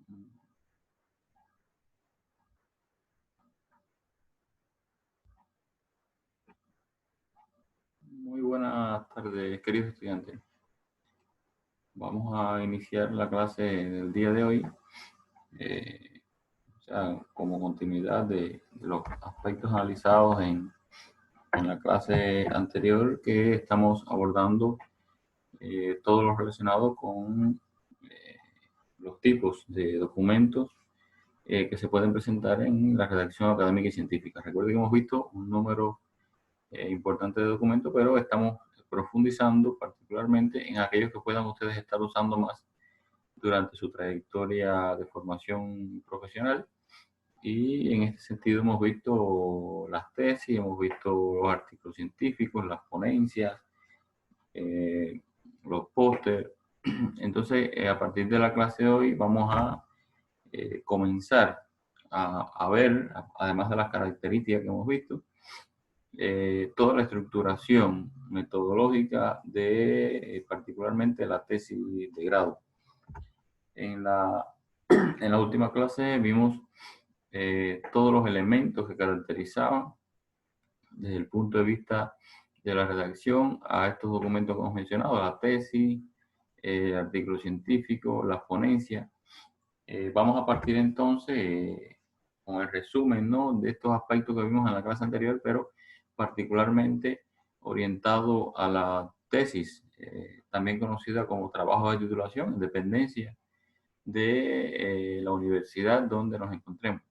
Muy buenas tardes, queridos estudiantes. Vamos a iniciar la clase del día de hoy, o sea, como continuidad de los aspectos analizados en la clase anterior, que estamos abordando todo lo relacionado con los tipos de documentos que se pueden presentar en la redacción académica y científica. Recuerden que hemos visto un número importante de documentos, pero estamos profundizando particularmente en aquellos que puedan ustedes estar usando más durante su trayectoria de formación profesional. Y en este sentido hemos visto las tesis, hemos visto los artículos científicos, las ponencias, los pósters. Entonces, a partir de la clase de hoy vamos a comenzar a ver, además de las características que hemos visto, toda la estructuración metodológica de particularmente la tesis de grado. En la última clase vimos todos los elementos que caracterizaban desde el punto de vista de la redacción a estos documentos que hemos mencionado, la tesis, el artículo científico, las ponencias. Vamos a partir entonces con el resumen, ¿no?, de estos aspectos que vimos en la clase anterior, pero particularmente orientado a la tesis, también conocida como trabajo de titulación, en dependencia de la universidad donde nos encontremos.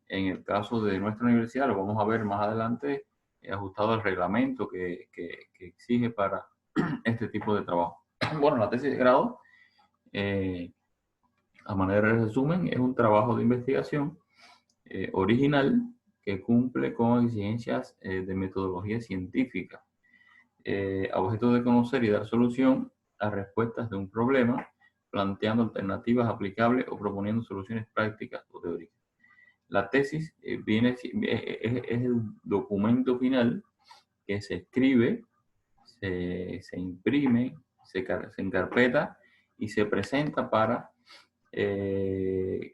En el caso de nuestra universidad, lo vamos a ver más adelante, ajustado al reglamento que exige para este tipo de trabajo. Bueno, la tesis de grado, a manera de resumen, es un trabajo de investigación original que cumple con exigencias de metodología científica, a objeto de conocer y dar solución a respuestas de un problema, planteando alternativas aplicables o proponiendo soluciones prácticas o teóricas. La tesis es el documento final que se escribe, se imprime, se encarpeta y se presenta para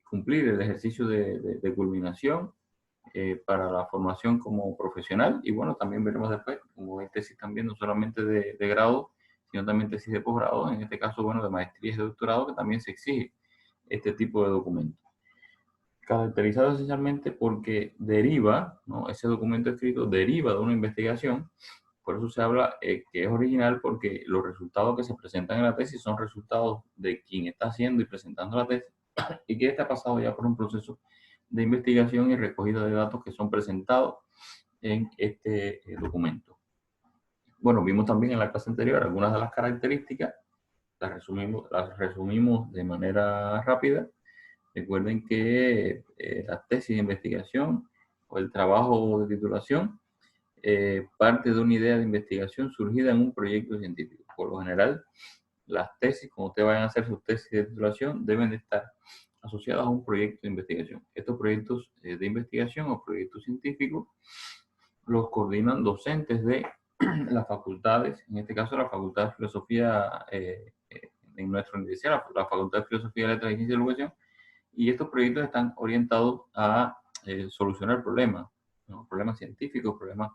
cumplir el ejercicio de culminación para la formación como profesional. Y bueno, también veremos después, como hay tesis también, no solamente de grado, sino también tesis de posgrado, en este caso, bueno, de maestría y de doctorado, que también se exige este tipo de documento. Caracterizado esencialmente porque deriva, ¿no?, ese documento escrito deriva de una investigación. Por eso se habla que es original, porque los resultados que se presentan en la tesis son resultados de quien está haciendo y presentando la tesis y que está pasado ya por un proceso de investigación y recogida de datos que son presentados en este documento. Bueno, vimos también en la clase anterior algunas de las características, las resumimos de manera rápida. Recuerden que la tesis de investigación o el trabajo de titulación parte de una idea de investigación surgida en un proyecto científico. Por lo general, las tesis, cuando ustedes vayan a hacer sus tesis de titulación, deben de estar asociadas a un proyecto de investigación. Estos proyectos de investigación o proyectos científicos los coordinan docentes de las facultades, en este caso la Facultad de Filosofía en nuestra universidad, la Facultad de Filosofía, Letras y Ciencias de la Educación, y estos proyectos están orientados a solucionar problemas, ¿no?, problemas científicos, problemas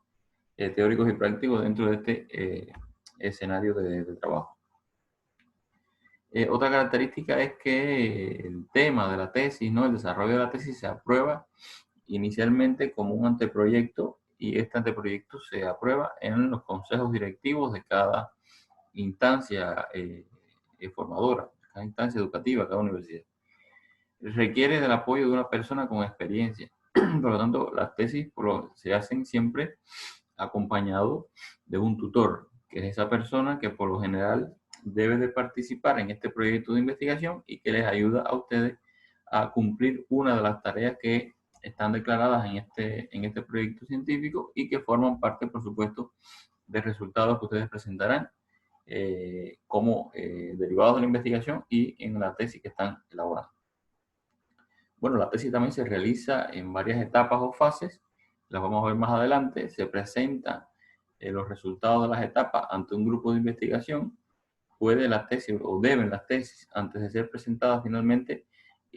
teóricos y prácticos dentro de este escenario de trabajo. Otra característica es que el tema de la tesis, ¿no?, el desarrollo de la tesis se aprueba inicialmente como un anteproyecto, y este anteproyecto se aprueba en los consejos directivos de cada instancia formadora, cada instancia educativa, cada universidad. Requiere del apoyo de una persona con experiencia. Por lo tanto, las tesis se hacen siempre acompañado de un tutor, que es esa persona que por lo general debe de participar en este proyecto de investigación y que les ayuda a ustedes a cumplir una de las tareas que están declaradas en este proyecto científico y que forman parte, por supuesto, de resultados que ustedes presentarán como derivados de la investigación y en la tesis que están elaborando. Bueno, la tesis también se realiza en varias etapas o fases, las vamos a ver más adelante. Se presentan los resultados de las etapas ante un grupo de investigación. Puede la tesis o deben las tesis, antes de ser presentadas finalmente,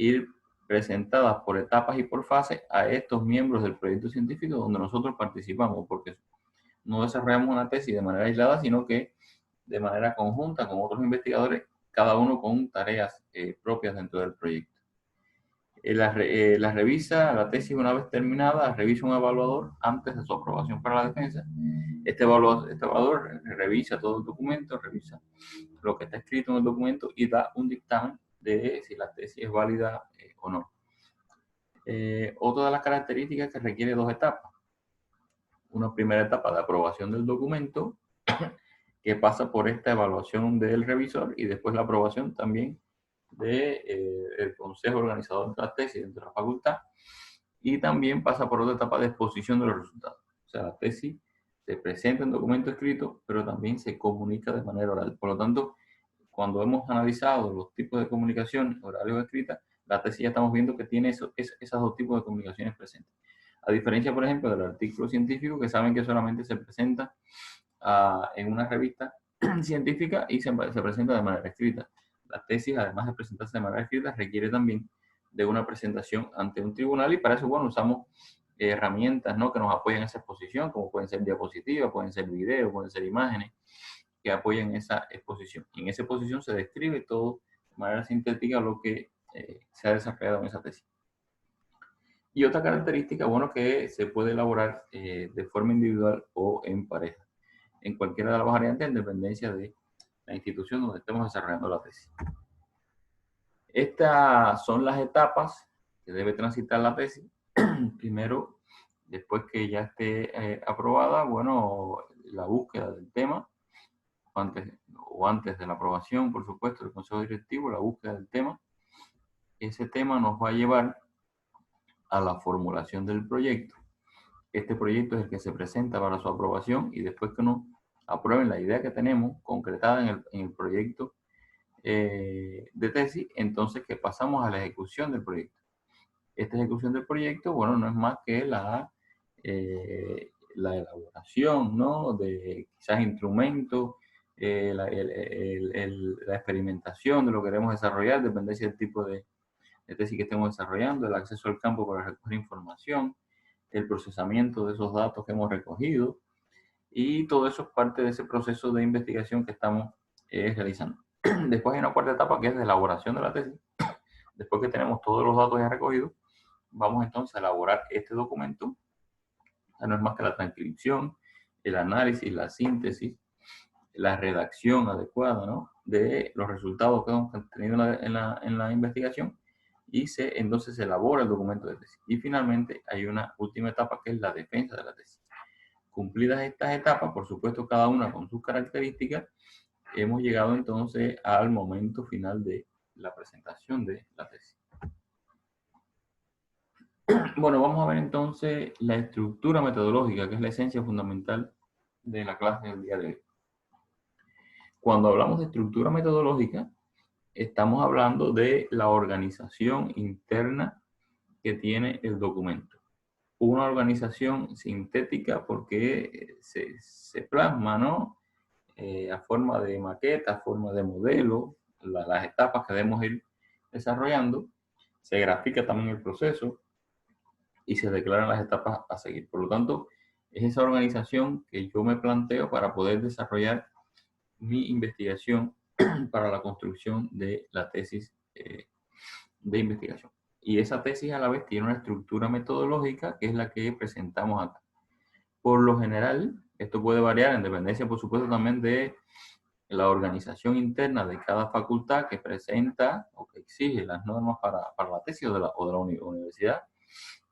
ir presentadas por etapas y por fases a estos miembros del proyecto científico donde nosotros participamos, porque no desarrollamos una tesis de manera aislada, sino que de manera conjunta con otros investigadores, cada uno con tareas propias dentro del proyecto. La revisa, la tesis una vez terminada, revisa un evaluador antes de su aprobación para la defensa. Este evaluador revisa todo el documento, revisa lo que está escrito en el documento y da un dictamen de si la tesis es válida o no. Otra de las características es que requiere 2 etapas. Una primera etapa de aprobación del documento, que pasa por esta evaluación del revisor, y después la aprobación también del consejo organizador de la tesis dentro de la facultad, y también pasa por otra etapa de exposición de los resultados. O sea, la tesis se presenta en documento escrito, pero también se comunica de manera oral. Por lo tanto, cuando hemos analizado los tipos de comunicación orales o escritas, la tesis ya estamos viendo que tiene esos 2 tipos de comunicaciones presentes. A diferencia, por ejemplo, del artículo científico, que saben que solamente se presenta en una revista científica y se presenta de manera escrita. La tesis, además de presentarse de manera escrita, requiere también de una presentación ante un tribunal, y para eso, bueno, usamos herramientas, ¿no?, que nos apoyan esa exposición, como pueden ser diapositivas, pueden ser videos, pueden ser imágenes, que apoyan esa exposición. Y en esa exposición se describe todo de manera sintética lo que se ha desarrollado en esa tesis. Y otra característica, bueno, que se puede elaborar de forma individual o en pareja, en cualquiera de las variantes, en dependencia de la institución donde estemos desarrollando la tesis. Estas son las etapas que debe transitar la tesis. Primero, después que ya esté aprobada, bueno, la búsqueda del tema, antes de la aprobación, por supuesto, del consejo directivo, la búsqueda del tema. Ese tema nos va a llevar a la formulación del proyecto. Este proyecto es el que se presenta para su aprobación, y después que nos aprueben la idea que tenemos concretada en el proyecto de tesis, entonces que pasamos a la ejecución del proyecto. Esta ejecución del proyecto, bueno, no es más que la elaboración, ¿no?, de quizás instrumentos, la experimentación de lo que queremos desarrollar, dependencia del tipo de tesis que estemos desarrollando, el acceso al campo para recoger información, el procesamiento de esos datos que hemos recogido, y todo eso es parte de ese proceso de investigación que estamos realizando. Después hay una cuarta etapa, que es de elaboración de la tesis. Después que tenemos todos los datos ya recogidos, vamos entonces a elaborar este documento. No es más que la transcripción, el análisis, la síntesis, la redacción adecuada, ¿no?, de los resultados que hemos tenido en la investigación, y entonces se elabora el documento de tesis. Y finalmente hay una última etapa, que es la defensa de la tesis. Cumplidas estas etapas, por supuesto cada una con sus características, hemos llegado entonces al momento final de la presentación de la tesis. Bueno, vamos a ver entonces la estructura metodológica, que es la esencia fundamental de la clase del día de hoy. Cuando hablamos de estructura metodológica, estamos hablando de la organización interna que tiene el documento. Una organización sintética porque se plasma, ¿no?, a forma de maqueta, a forma de modelo, las etapas que debemos ir desarrollando. Se grafica también el proceso y se declaran las etapas a seguir. Por lo tanto, es esa organización que yo me planteo para poder desarrollar mi investigación para la construcción de la tesis de investigación. Y esa tesis a la vez tiene una estructura metodológica, que es la que presentamos acá. Por lo general, esto puede variar en dependencia, por supuesto, también de la organización interna de cada facultad que presenta o que exige las normas para la tesis o de la universidad.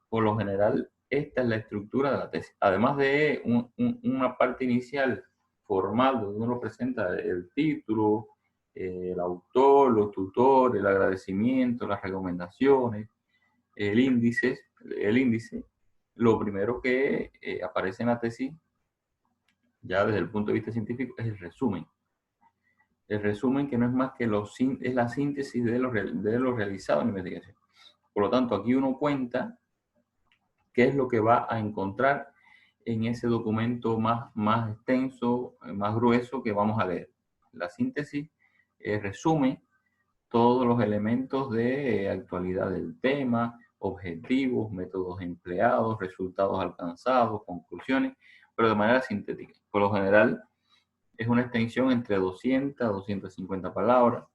Por lo general, esta es la estructura de la tesis. Además de una parte inicial formal, donde uno presenta el título, el autor, los tutores, el agradecimiento, las recomendaciones, el índice. Lo primero que aparece en la tesis, ya desde el punto de vista científico, es el resumen. El resumen, que no es más que es la síntesis de lo realizado en la investigación. Por lo tanto, aquí uno cuenta qué es lo que va a encontrar en ese documento más extenso, más grueso que vamos a leer. La síntesis resume todos los elementos de actualidad del tema, objetivos, métodos empleados, resultados alcanzados, conclusiones, pero de manera sintética. Por lo general, es una extensión entre 200 a 250 palabras,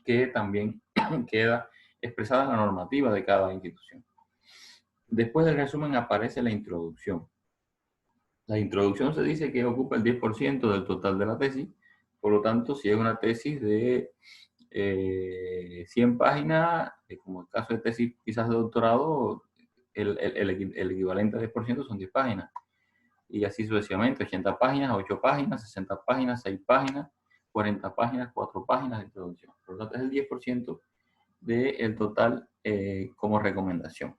que también queda expresada en la normativa de cada institución. Después del resumen aparece la introducción. La introducción se dice que ocupa el 10% del total de la tesis, por lo tanto, si es una tesis de 100 páginas, como el caso de tesis quizás de doctorado, el equivalente a 10% son 10 páginas. Y así sucesivamente, 80 páginas, 8 páginas, 60 páginas, 6 páginas, 40 páginas, 4 páginas de introducción. Por lo tanto, es el 10% del total como recomendación.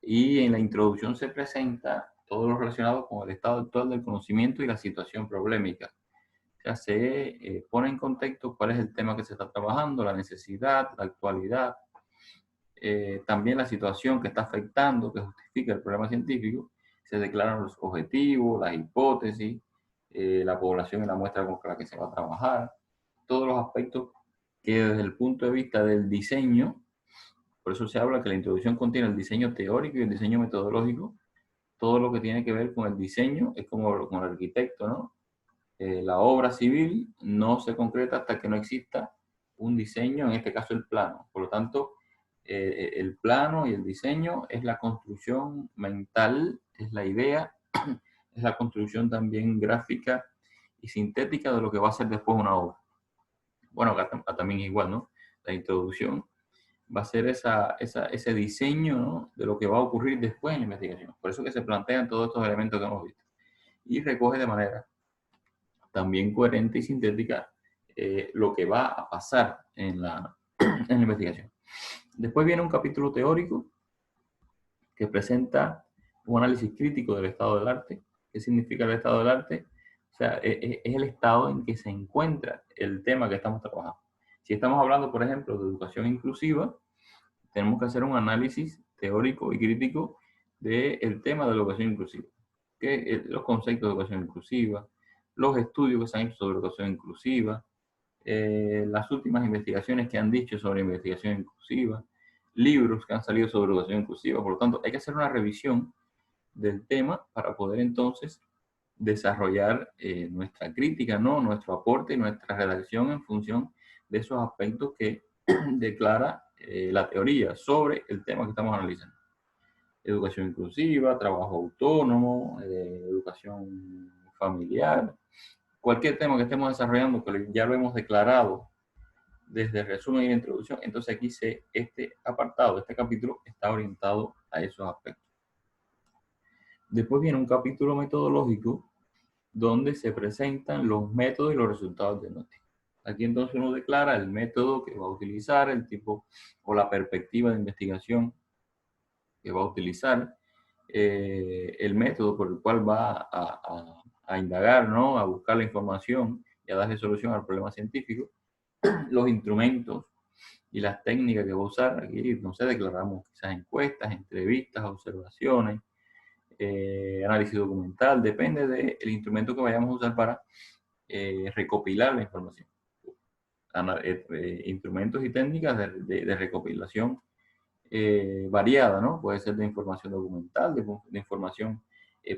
Y en la introducción se presenta todo lo relacionado con el estado actual del conocimiento y la situación problemática. O sea, se pone en contexto cuál es el tema que se está trabajando, la necesidad, la actualidad, también la situación que está afectando, que justifica el problema científico. Se declaran los objetivos, las hipótesis, la población y la muestra con la que se va a trabajar, todos los aspectos que desde el punto de vista del diseño, por eso se habla que la introducción contiene el diseño teórico y el diseño metodológico. Todo lo que tiene que ver con el diseño es como con el arquitecto, ¿no? La obra civil no se concreta hasta que no exista un diseño, en este caso el plano. Por lo tanto, el plano y el diseño es la construcción mental, es la idea, es la construcción también gráfica y sintética de lo que va a ser después una obra. Bueno, acá también igual, ¿no? La introducción va a ser ese diseño, ¿no?, de lo que va a ocurrir después en la investigación. Por eso que se plantean todos estos elementos que hemos visto. Y recoge de manera también coherente y sintética lo que va a pasar en la investigación. Después viene un capítulo teórico que presenta un análisis crítico del estado del arte. ¿Qué significa el estado del arte? O sea, es el estado en que se encuentra el tema que estamos trabajando. Si estamos hablando, por ejemplo, de educación inclusiva, tenemos que hacer un análisis teórico y crítico del tema de la educación inclusiva. Los conceptos de educación inclusiva, los estudios que se han hecho sobre educación inclusiva, las últimas investigaciones que han dicho sobre investigación inclusiva, libros que han salido sobre educación inclusiva. Por lo tanto, hay que hacer una revisión del tema para poder entonces desarrollar nuestra crítica, ¿no?, nuestro aporte y nuestra redacción en función de esos aspectos que declara la teoría sobre el tema que estamos analizando. Educación inclusiva, trabajo autónomo, educación familiar, cualquier tema que estemos desarrollando, que ya lo hemos declarado desde el resumen y la introducción, entonces aquí este apartado, este capítulo está orientado a esos aspectos. Después viene un capítulo metodológico donde se presentan los métodos y los resultados diagnósticos. Aquí entonces uno declara el método que va a utilizar, el tipo o la perspectiva de investigación que va a utilizar, el método por el cual va a indagar, ¿no?, a buscar la información y a darle solución al problema científico, los instrumentos y las técnicas que va a usar. Aquí, no sé, declaramos quizás encuestas, entrevistas, observaciones, análisis documental, depende del instrumento que vayamos a usar para recopilar la información. Instrumentos y técnicas de recopilación variada, ¿no? Puede ser de información documental, de información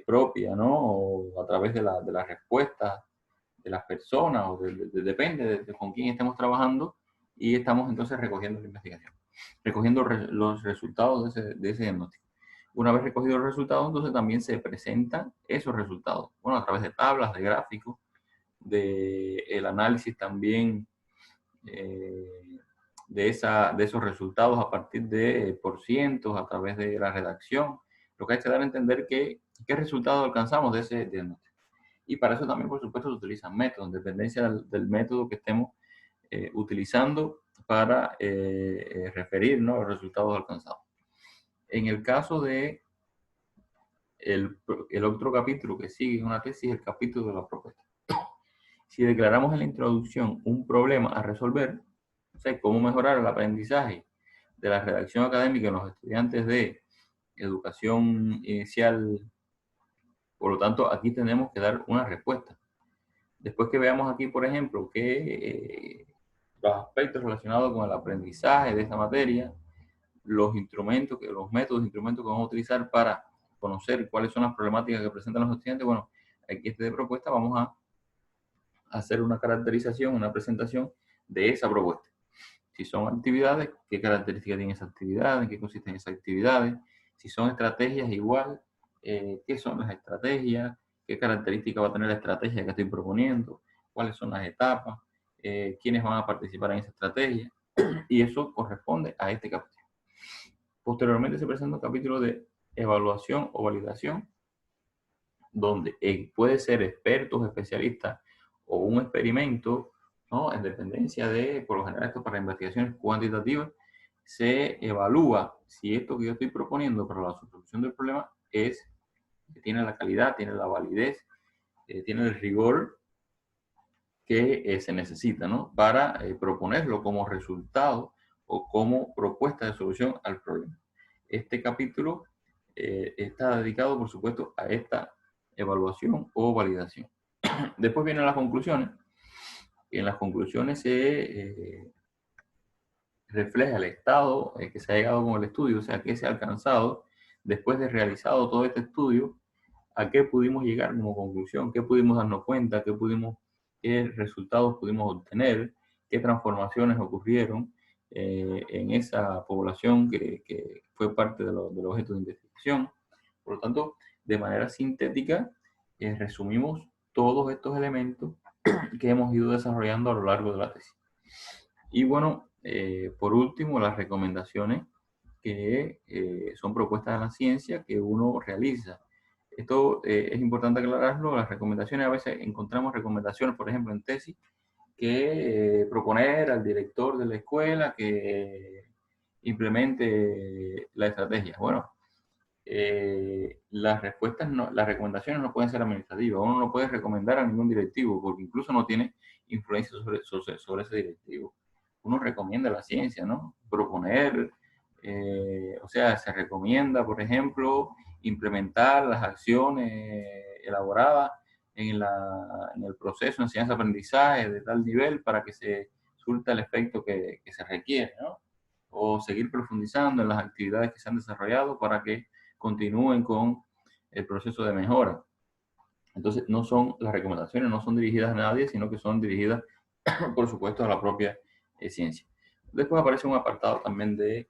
propia, ¿no? O a través de las respuestas de las personas, o depende de con quién estemos trabajando, y estamos entonces recogiendo la investigación, recogiendo los resultados de ese diagnóstico. Una vez recogidos los resultados, entonces también se presentan esos resultados, bueno, a través de tablas, de gráficos, el análisis también de esos resultados a partir de porcientos, a través de la redacción. Lo que hay que dar a entender qué resultado alcanzamos de ese diagnóstico. Y para eso también, por supuesto, se utilizan métodos, en dependencia del método que estemos utilizando para referir, ¿no?, los resultados alcanzados. En el caso de el otro capítulo que sigue en una tesis, el capítulo de la propuesta. Si declaramos en la introducción un problema a resolver, o sea, cómo mejorar el aprendizaje de la redacción académica en los estudiantes de educación inicial, por lo tanto, aquí tenemos que dar una respuesta. Después que veamos aquí, por ejemplo, que los aspectos relacionados con el aprendizaje de esta materia, los instrumentos, los métodos, instrumentos que vamos a utilizar para conocer cuáles son las problemáticas que presentan los estudiantes. Bueno, aquí de propuesta vamos a hacer una caracterización, una presentación de esa propuesta. Si son actividades, qué características tienen esas actividades, en qué consisten esas actividades. Si son estrategias, igual, qué son las estrategias, qué características va a tener la estrategia que estoy proponiendo, cuáles son las etapas, quiénes van a participar en esa estrategia. Y eso corresponde a este capítulo. Posteriormente se presenta un capítulo de evaluación o validación, donde puede ser expertos, especialistas o un experimento, ¿no? En dependencia de, por lo general, esto para investigaciones cuantitativas, se evalúa si esto que yo estoy proponiendo para la solución del problema tiene la calidad, tiene la validez, tiene el rigor que se necesita, ¿no? Para proponerlo como resultado o como propuesta de solución al problema. Este capítulo está dedicado, por supuesto, a esta evaluación o validación. Después vienen las conclusiones. Y en las conclusiones se refleja el estado que se ha llegado con el estudio, o sea, qué se ha alcanzado después de realizado todo este estudio, a qué pudimos llegar como conclusión, qué pudimos darnos cuenta, qué resultados pudimos obtener, qué transformaciones ocurrieron en esa población que fue parte del objeto de investigación. Por lo tanto, de manera sintética, resumimos todos estos elementos que hemos ido desarrollando a lo largo de la tesis. Y bueno, por último, las recomendaciones que son propuestas de la ciencia que uno realiza. Esto es importante aclararlo. Las recomendaciones, a veces encontramos recomendaciones, por ejemplo, en tesis, que proponer al director de la escuela que implemente la estrategia. Bueno, las recomendaciones no pueden ser administrativas. Uno no puede recomendar a ningún directivo porque incluso no tiene influencia sobre ese directivo. Uno recomienda la ciencia, ¿no? Proponer, o sea, se recomienda, por ejemplo, implementar las acciones elaboradas en el proceso de enseñanza-aprendizaje de tal nivel para que se surta el efecto que se requiere, ¿no? O seguir profundizando en las actividades que se han desarrollado para que continúen con el proceso de mejora. Entonces, las recomendaciones no son dirigidas a nadie, sino que son dirigidas, por supuesto, a la propia ciencia. Después aparece un apartado también de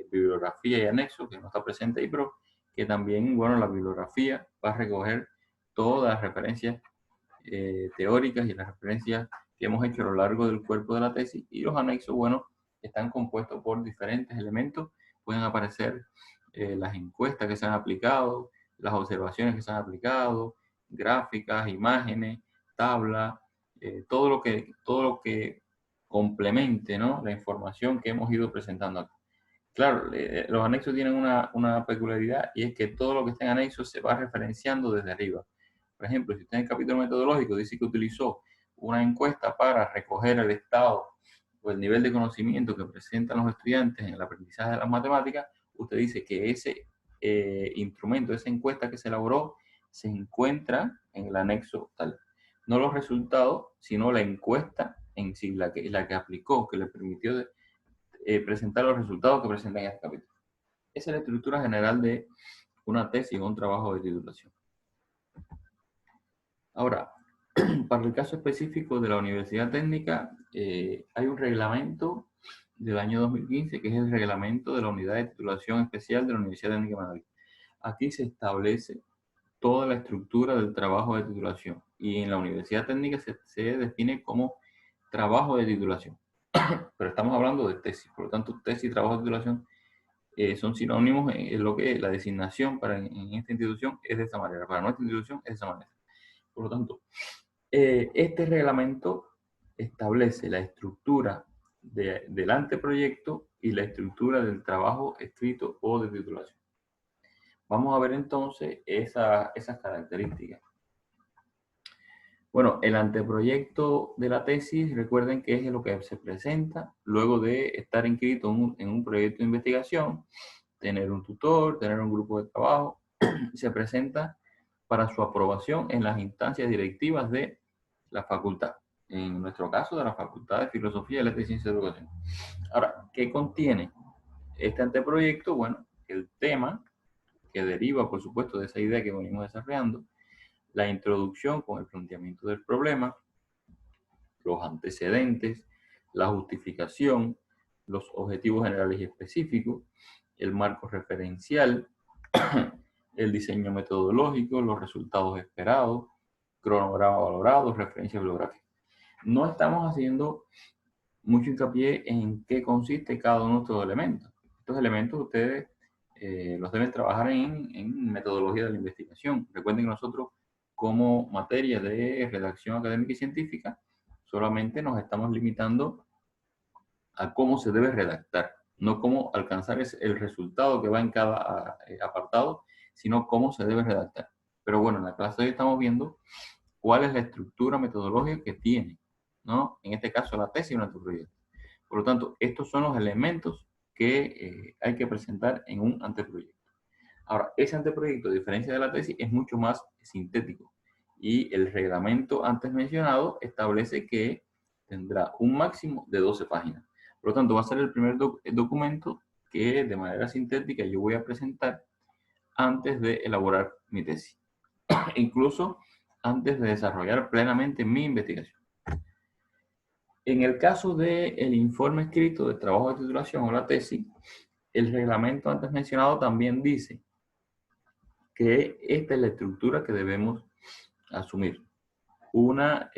bibliografía y anexo, que no está presente ahí, pero que también, bueno, la bibliografía va a recoger todas las referencias teóricas y las referencias que hemos hecho a lo largo del cuerpo de la tesis, y los anexos, bueno, están compuestos por diferentes elementos. Pueden aparecer las encuestas que se han aplicado, las observaciones que se han aplicado, gráficas, imágenes, tablas, todo lo que complemente, ¿no?, la información que hemos ido presentando acá. Claro, los anexos tienen una peculiaridad, y es que todo lo que está en anexos se va referenciando desde arriba. Por ejemplo, si usted en el capítulo metodológico dice que utilizó una encuesta para recoger el estado o el nivel de conocimiento que presentan los estudiantes en el aprendizaje de las matemáticas, usted dice que ese instrumento, esa encuesta que se elaboró, se encuentra en el anexo tal. No los resultados, sino la encuesta en sí, la que aplicó, que le permitió presentar los resultados que presenta en este capítulo. Esa es la estructura general de una tesis o un trabajo de titulación. Ahora, para el caso específico de la Universidad Técnica, hay un reglamento del año 2015, que es el reglamento de la Unidad de Titulación Especial de la Universidad Técnica de Madrid. Aquí se establece toda la estructura del trabajo de titulación, y en la Universidad Técnica se define como trabajo de titulación. Pero estamos hablando de tesis, por lo tanto, tesis y trabajo de titulación son sinónimos. En lo que la designación en esta institución es de esta manera, para nuestra institución es de esa manera. Por lo tanto, este reglamento establece la estructura del anteproyecto y la estructura del trabajo escrito o de titulación. Vamos a ver entonces esas características. Bueno, el anteproyecto de la tesis, recuerden que es lo que se presenta luego de estar inscrito en un proyecto de investigación, tener un tutor, tener un grupo de trabajo. Se presenta para su aprobación en las instancias directivas de la facultad. en nuestro caso de la Facultad de Filosofía, Letras y Ciencias de Educación. Ahora, ¿qué contiene este anteproyecto? Bueno, el tema que deriva, por supuesto, de esa idea que venimos desarrollando, la introducción con el planteamiento del problema, los antecedentes, la justificación, los objetivos generales y específicos, el marco referencial, el diseño metodológico, los resultados esperados, cronograma valorado, referencia bibliográfica. No estamos haciendo mucho hincapié en qué consiste cada uno de estos elementos. Estos elementos ustedes los deben trabajar en metodología de la investigación. Recuerden que nosotros, como materia de redacción académica y científica, solamente nos estamos limitando a cómo se debe redactar, no cómo alcanzar el resultado que va en cada apartado, sino cómo se debe redactar. Pero bueno, en la clase de hoy estamos viendo cuál es la estructura metodológica que tiene, ¿no? En este caso, la tesis y un anteproyecto. Por lo tanto, estos son los elementos que hay que presentar en un anteproyecto. Ahora, ese anteproyecto, a diferencia de la tesis, es mucho más sintético. Y el reglamento antes mencionado establece que tendrá un máximo de 12 páginas. Por lo tanto, va a ser el primer documento que de manera sintética yo voy a presentar antes de elaborar mi tesis. Incluso antes de desarrollar plenamente mi investigación. En el caso del informe escrito de trabajo de titulación o la tesis, el reglamento antes mencionado también dice que esta es la estructura que debemos asumir. Una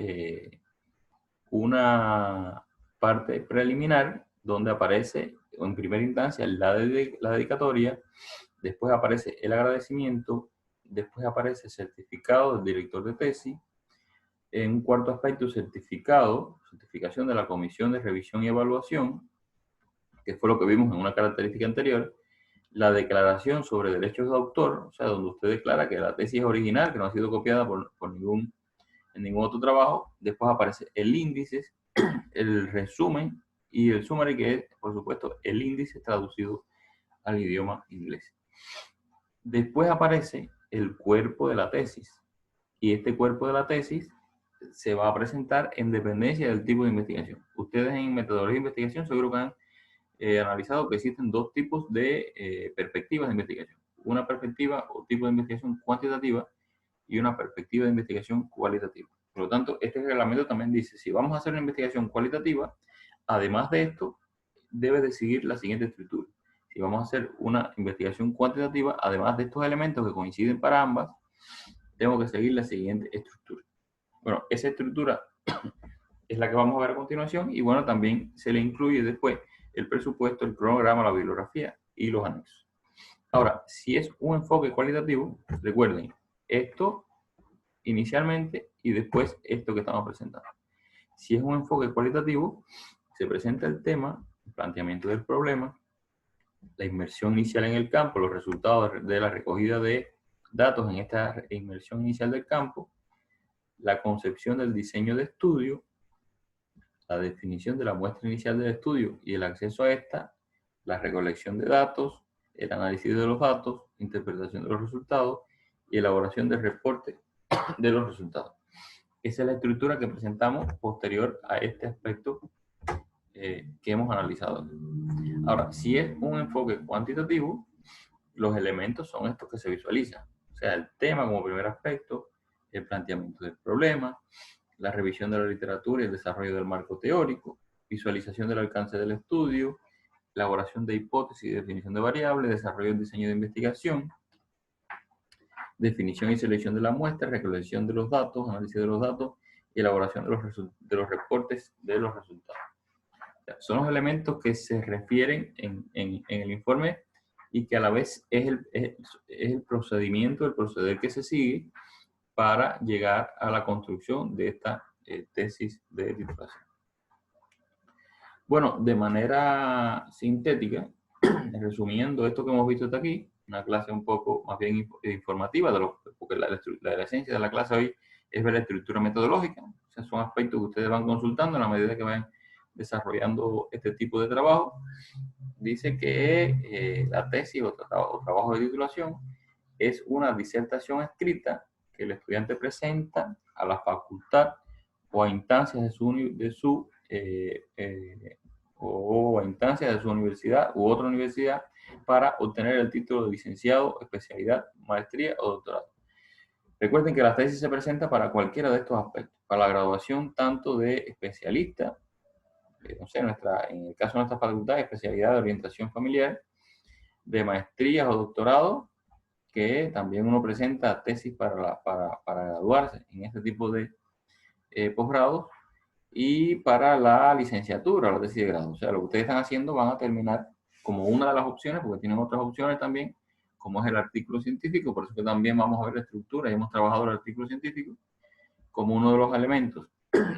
parte preliminar donde aparece en primera instancia la dedicatoria, después aparece el agradecimiento, después aparece el certificado del director de tesis, en un cuarto aspecto, certificación de la Comisión de Revisión y Evaluación, que fue lo que vimos en una característica anterior, la declaración sobre derechos de autor, o sea, donde usted declara que la tesis es original, que no ha sido copiada en ningún otro trabajo. Después aparece el índice, el resumen y el summary, que es, por supuesto, el índice traducido al idioma inglés. Después aparece el cuerpo de la tesis, y este cuerpo de la tesis se va a presentar en dependencia del tipo de investigación. Ustedes en metodología de investigación seguro que han analizado que existen dos tipos de perspectivas de investigación. Una perspectiva o tipo de investigación cuantitativa y una perspectiva de investigación cualitativa. Por lo tanto, este reglamento también dice, si vamos a hacer una investigación cualitativa, además de esto, debe de seguir la siguiente estructura. Si vamos a hacer una investigación cuantitativa, además de estos elementos que coinciden para ambas, tengo que seguir la siguiente estructura. Bueno, esa estructura es la que vamos a ver a continuación y bueno, también se le incluye después el presupuesto, el cronograma, la bibliografía y los anexos. Ahora, si es un enfoque cualitativo, recuerden, esto inicialmente y después esto que estamos presentando. Si es un enfoque cualitativo, se presenta el tema, el planteamiento del problema, la inmersión inicial en el campo, los resultados de la recogida de datos en esta inmersión inicial del campo, la concepción del diseño de estudio, la definición de la muestra inicial del estudio y el acceso a esta, la recolección de datos, el análisis de los datos, interpretación de los resultados y elaboración del reporte de los resultados. Esa es la estructura que presentamos posterior a este aspecto que hemos analizado. Ahora, si es un enfoque cuantitativo, los elementos son estos que se visualizan. O sea, el tema como primer aspecto, el planteamiento del problema, la revisión de la literatura y el desarrollo del marco teórico, visualización del alcance del estudio, elaboración de hipótesis y definición de variables, desarrollo del diseño de investigación, definición y selección de la muestra, recolección de los datos, análisis de los datos y elaboración de los reportes de los resultados. O sea, son los elementos que se refieren en el informe y que a la vez es el procedimiento, el proceder que se sigue para llegar a la construcción de esta tesis de titulación. Bueno, de manera sintética, resumiendo esto que hemos visto hasta aquí, una clase un poco más bien informativa, porque la esencia de la clase hoy es ver la estructura metodológica. O sea, son aspectos que ustedes van consultando a la medida que van desarrollando este tipo de trabajo. Dice que la tesis o trabajo de titulación es una disertación escrita que el estudiante presenta a la facultad o a instancias de su universidad u otra universidad para obtener el título de licenciado, especialidad, maestría o doctorado. Recuerden que la tesis se presenta para cualquiera de estos aspectos, para la graduación tanto de especialista, no sé, en el caso de nuestra facultad, especialidad de orientación familiar, de maestrías o doctorado, que también uno presenta tesis para graduarse en este tipo de posgrados, y para la licenciatura, la tesis de grado. O sea, lo que ustedes están haciendo van a terminar como una de las opciones, porque tienen otras opciones también, como es el artículo científico, por eso que también vamos a ver la estructura, y hemos trabajado el artículo científico, como uno de los elementos,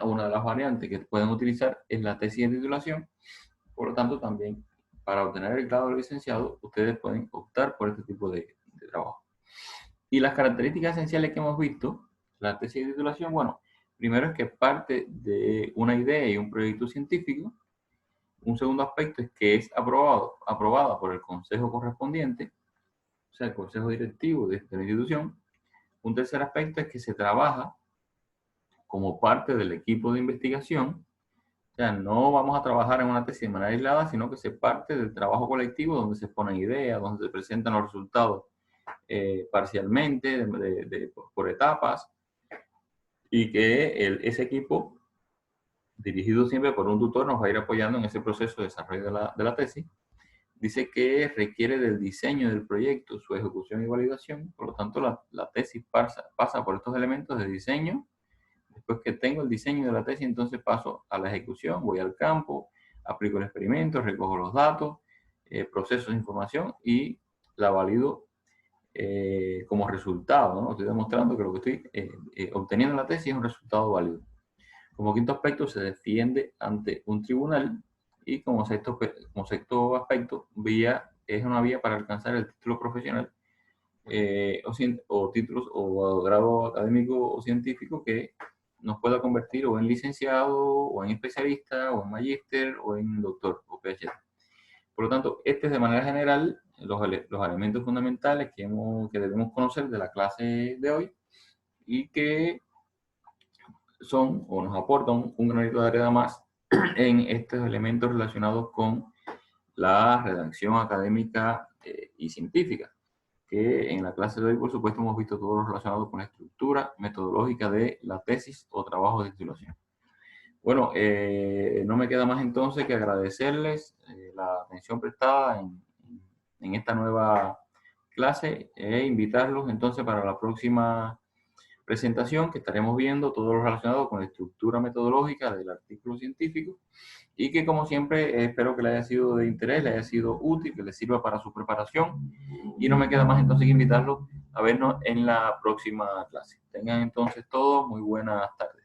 o una de las variantes que pueden utilizar es la tesis de titulación. Por lo tanto, también para obtener el grado de licenciado, ustedes pueden optar por este tipo de trabajo. Y las características esenciales que hemos visto, la tesis de titulación, bueno, primero es que parte de una idea y un proyecto científico. Un segundo aspecto es que es aprobada por el consejo correspondiente, o sea, el consejo directivo de la institución. Un tercer aspecto es que se trabaja como parte del equipo de investigación. O sea, no vamos a trabajar en una tesis de manera aislada, sino que se parte del trabajo colectivo donde se ponen ideas, donde se presentan los resultados parcialmente, por etapas, y que ese equipo, dirigido siempre por un tutor, nos va a ir apoyando en ese proceso de desarrollo de la tesis. Dice que requiere del diseño del proyecto, su ejecución y validación. Por lo tanto, la tesis pasa por estos elementos de diseño. Después que tengo el diseño de la tesis, entonces paso a la ejecución, voy al campo, aplico el experimento, recojo los datos, proceso de información y la valido como resultado, ¿no? Estoy demostrando que lo que estoy obteniendo en la tesis es un resultado válido. Como quinto aspecto, se defiende ante un tribunal, y como sexto aspecto, es una vía para alcanzar el título profesional o títulos o grado académico o científico que nos pueda convertir o en licenciado, o en especialista, o en magíster, o en doctor o PhD. Por lo tanto, este es de manera general los elementos fundamentales que debemos conocer de la clase de hoy, y que son o nos aportan un granito de arena más en estos elementos relacionados con la redacción académica y científica, que en la clase de hoy, por supuesto, hemos visto todo lo relacionado con la estructura metodológica de la tesis o trabajo de titulación. Bueno, no me queda más entonces que agradecerles la atención prestada en esta nueva clase, e invitarlos entonces para la próxima presentación, que estaremos viendo todo lo relacionado con la estructura metodológica del artículo científico, y que, como siempre, espero que le haya sido de interés, le haya sido útil, que le sirva para su preparación. Y no me queda más entonces que invitarlos a vernos en la próxima clase. Tengan entonces todos muy buenas tardes.